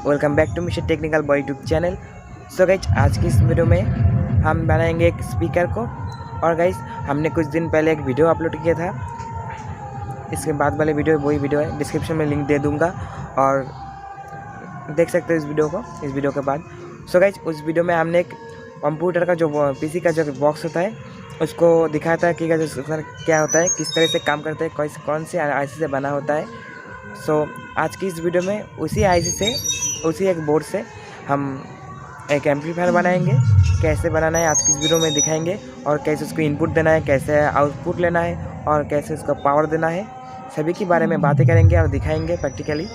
Welcome back to mister technical boy YouTube channel. So guys आज की इस video में हम बनाएंगे एक स्पीकर को। और गाइज हमने कुछ दिन पहले एक वीडियो अपलोड किया था, इसके बाद वाले वीडियो वही वीडियो है, डिस्क्रिप्शन में लिंक दे दूंगा और देख सकते हो इस वीडियो को इस वीडियो के बाद। सो गाइज उस वीडियो में हमने एक कंप्यूटर का जो पीसी का जो बॉक्स होता है उसको दिखाया था कि उसमें क्या होता है, किस तरह से काम करते हैं, कौन से आईसी से बना होता है। सो आज की इस वीडियो में उसी आईसी से, उसी एक बोर्ड से हम एक एम्पलीफायर बनाएंगे। कैसे बनाना है आज की इस वीडियो में दिखाएंगे, और कैसे उसको इनपुट देना है, कैसे आउटपुट लेना है और कैसे उसको पावर देना है, सभी के बारे में बातें करेंगे और दिखाएंगे प्रैक्टिकली।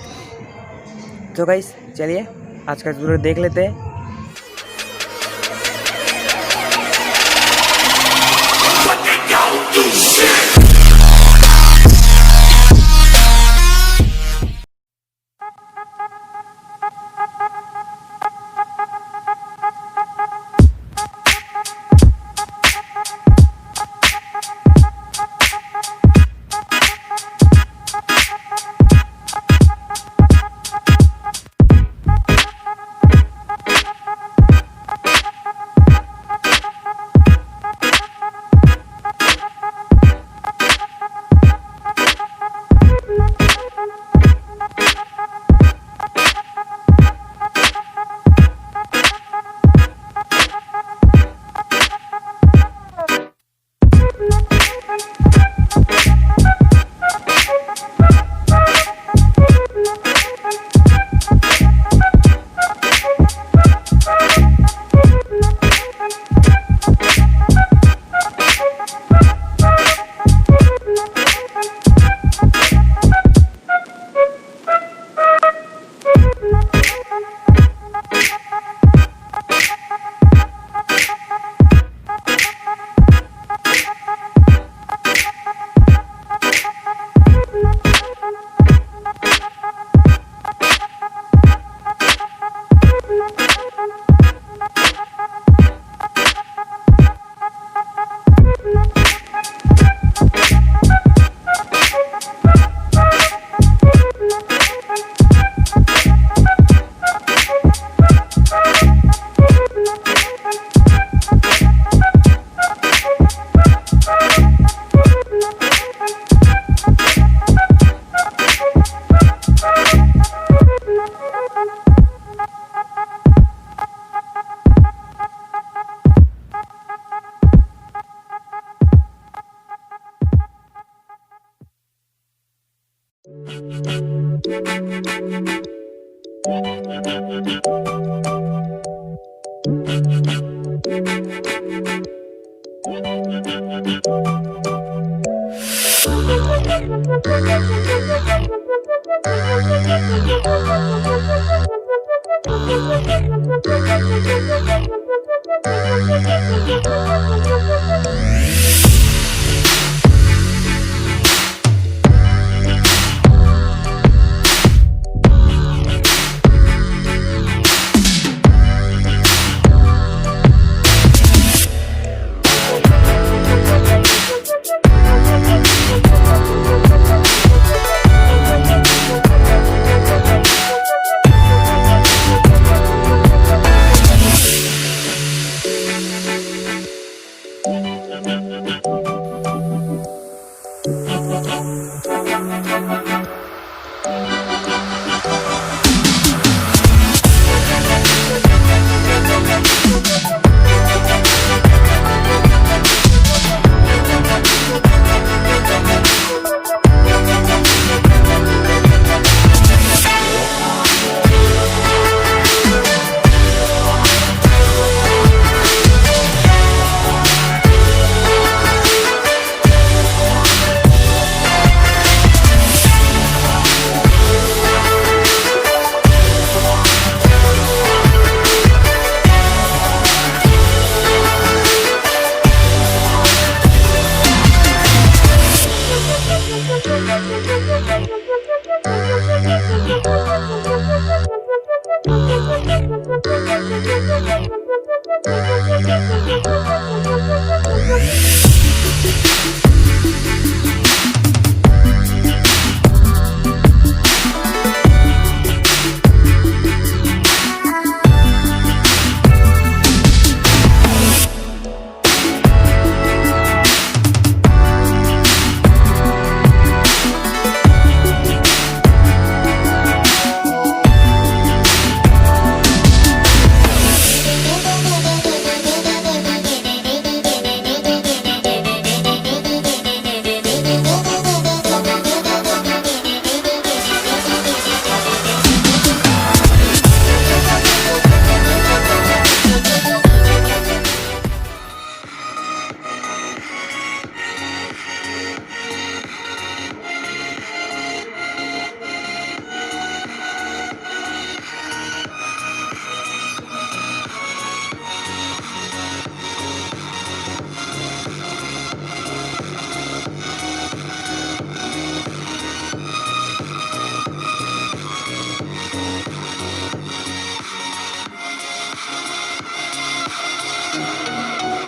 तो गाइस चलिए आज का वीडियो देख लेते हैं।